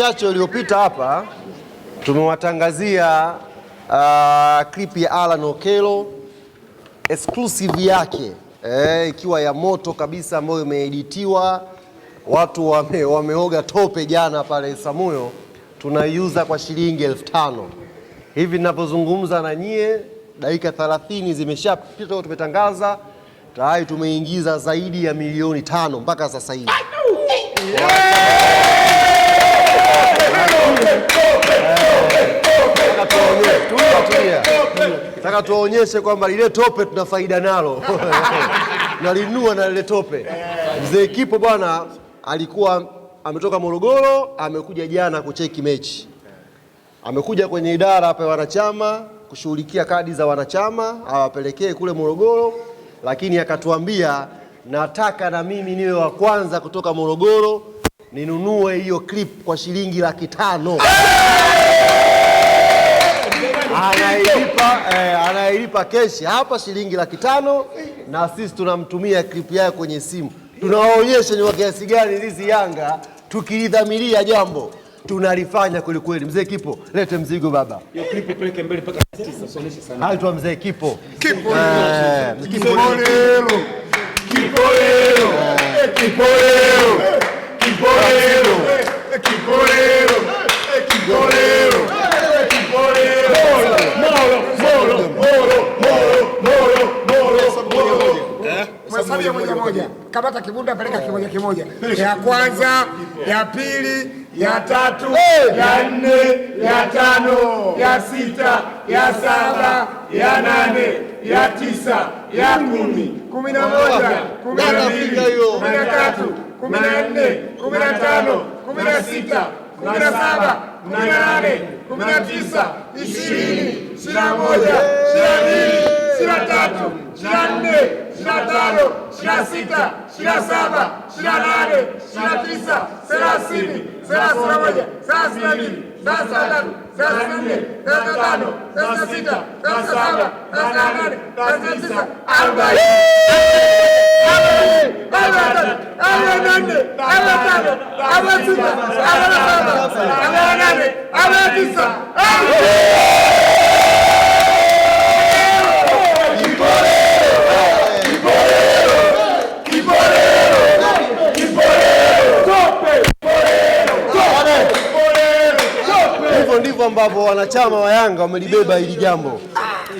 wachache waliopita hapa tumewatangazia clip ya Alan Okello exclusive yake ikiwa ya moto kabisa, ambayo imeeditiwa. Watu wameoga tope jana pale Samuyo. Tunaiuza kwa shilingi 5,000. Hivi ninapozungumza na nyie, dakika 30 zimeshapita, tumetangaza tayari tumeingiza zaidi ya milioni 5 mpaka sasa hivi. Nataka tuonyeshe kwamba lile tope tuna faida nalo. Nalinua na lile tope. Mzee Kipo bwana alikuwa ametoka Morogoro, amekuja jana kucheki mechi. Amekuja kwenye idara hapa ya wanachama kushughulikia kadi za wanachama awapelekee kule Morogoro, lakini akatuambia nataka na mimi niwe wa kwanza kutoka Morogoro ninunue hiyo clip kwa shilingi 500,000. Anailipa keshi hapa shilingi 500,000 na sisi tunamtumia clip yake kwenye simu. Tunawaonyesha ni wa kiasi gani hizi Yanga tukilidhamiria jambo tunalifanya kweli kweli. Mzee Kipo, lete mzigo baba. Hiyo clip peleke mbele mpaka 9 soneshe sana. Haitwa Mzee Kipo. Kipo. Kipo moja. Kabata kibunda peleka kimoja. Ya kwanza, ya pili, ya tatu, ya 4, ya 5, ya 6, ya 7, ya 8, ya 9, ya 10, 11, 12, 13, 14, 15, 16, 17, 18, 19, 20, 21, 22, 23, 24, 25, 26, 27, 28, 29, 30, 31, 32, 33, 34, 35, 36, 37, 38, 39, ndivyo ambavyo wanachama wa Yanga wamelibeba hili jambo.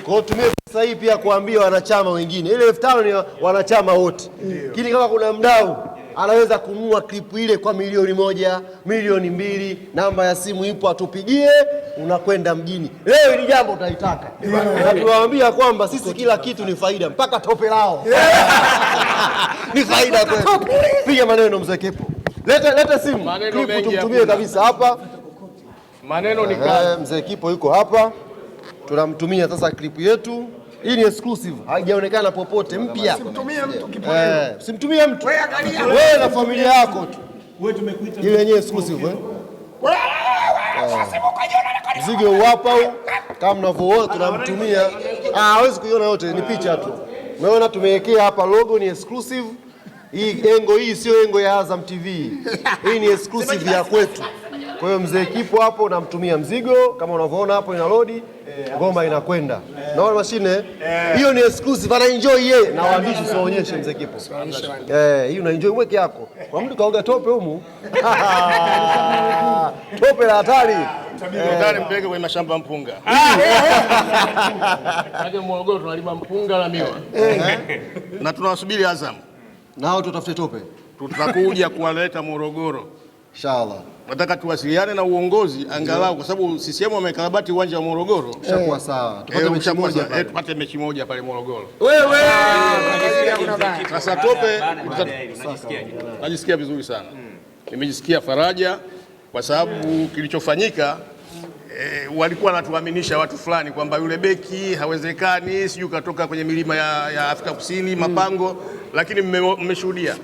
Kwa hiyo tumie fursa hii pia kuambia wanachama wengine, ile 5,000 ni wanachama wote. Lakini kama kuna mdau anaweza kununua klipu ile kwa milioni 1, milioni 2, namba ya simu ipo, atupigie, unakwenda mjini. Leo hili jambo utaitaka. Na tunawaambia kwamba sisi kila kitu ni faida, mpaka tope lao. Ni faida kwetu. Piga maneno Mzee Kipo. Leta simu. Klipu tumtumie kabisa hapa. Maneno ni kazi. Mzee Kipo yuko hapa. Tunamtumia sasa klipu yetu. Hii ni exclusive, haijaonekana popote, mpya. Simtumie mtu Kipo. Simtumie mtu. Wewe na familia yako tu. Wewe tumekuita. Ile yenyewe exclusive mzigo uwapa huu kama mnavyoona tunamtumia. Hawezi kuiona yote, ni picha tu. Umeona tumewekea hapa logo, ni exclusive. Hii engo hii sio engo ya Azam TV. Hii ni exclusive ya kwetu. Kwa hiyo Mzee Kipo hapo namtumia mzigo kama unavyoona hapo ina load, ngoma inakwenda. Naona mashine. Hiyo ni exclusive, ana enjoy yeye na waandishi siwaonyeshe Mzee Kipo. Hiyo una enjoy weke yako. Kwa mtu kaoga tope humu. Tope la hatari. Ndani mpeke kwenye mashamba mpunga. Hapo Morogoro tunalima mpunga na miwa. Na tunawasubiri Azam. Nao tutafute tope. Tutakuja kuwaleta Morogoro. Inshallah. Nataka tuwasiliane na uongozi angalau kwa sababu CCM wamekarabati uwanja wa Morogoro. Shakuwa sawa. Tupate mechi moja pale. Tupate mechi moja pale Morogoro. Wewe. Sasa tope najisikia vizuri sana. Nimejisikia faraja kwa sababu kilichofanyika walikuwa wanatuaminisha watu fulani kwamba yule beki hawezekani, sijui katoka kwenye milima ya Afrika Kusini, Mapango, lakini mmeshuhudia.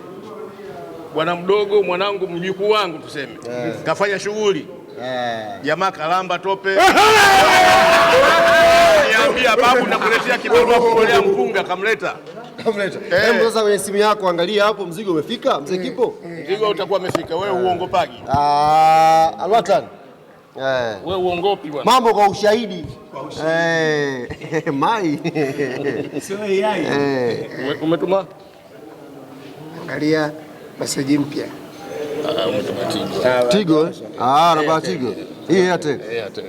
Bwana mdogo, mwanangu, mjukuu wangu tuseme, kafanya shughuli. Jamaa kalamba tope. Niambia babu nakuletea kibarua kukolea mpunga, kamleta. Hebu sasa kwenye simu yako angalia hapo mzigo umefika, mzee Kipo. Mzigo utakuwa umefika. Wewe uongopagi. Alwatan. Wewe uongopi bwana. Mambo kwa ushahidi. Mai. Sio AI. Umetuma? Angalia message mpya. Umetuma Tigo. Namba Tigo. Hii Airtel.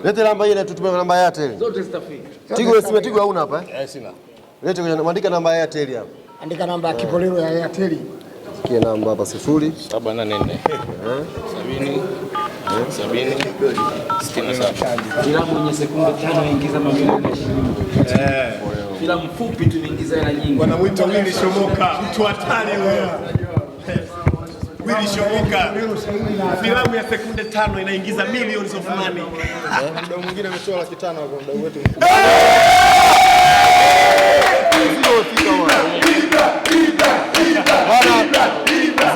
Lete namba hii na tutume namba ya Airtel. Zote zitafika. Tigo simu Tigo hauna hapa Sina. Lete kwenye andika namba ya Airtel hapa. Andika namba ya Kipolilo ya Airtel. Sikia namba hapa 0 784 70 67. Filamu yenye sekunde 5 ingiza mamilioni ya shilingi. Filamu fupi tu ingiza hela nyingi. Wanamuita Willy Shomoka, mtu hatari huyo. Willy Shomoka. Filamu ya sekunde 5 inaingiza millions of money. Mdau mwingine ametoa 500,000 kwa mdau wetu.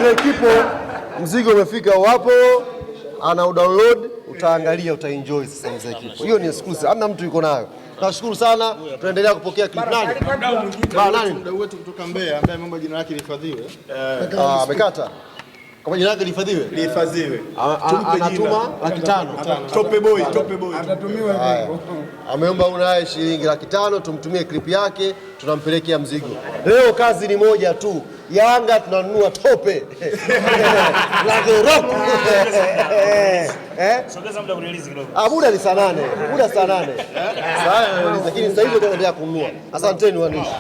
Mzee Kipo, mzigo umefika wapo, ana download, utaangalia, utaenjoy sasa mzee Kipo. Hiyo ni exclusive. Hamna mtu yuko nayo. Tunashukuru sana. Tunaendelea kupokea clip nani? Nani? Mdau wetu kutoka Mbeya ambaye mambo jina lake lihifadhiwe. Amekata. Kama jina lake lihifadhiwe? Lihifadhiwe. Anatuma 500,000. Tope boy, tope boy. Atatumiwa hivyo. Ameomba unaye shilingi 500,000 tumtumie clip yake, tunampelekea mzigo. Leo kazi ni moja tu. Yanga tunanunua tope. Lage rock. Sogeza muda urelease kidogo. Muda ni saa 8. Muda saa 8. Lakini sasa hivi tunaendelea kununua. Asanteni waandishi.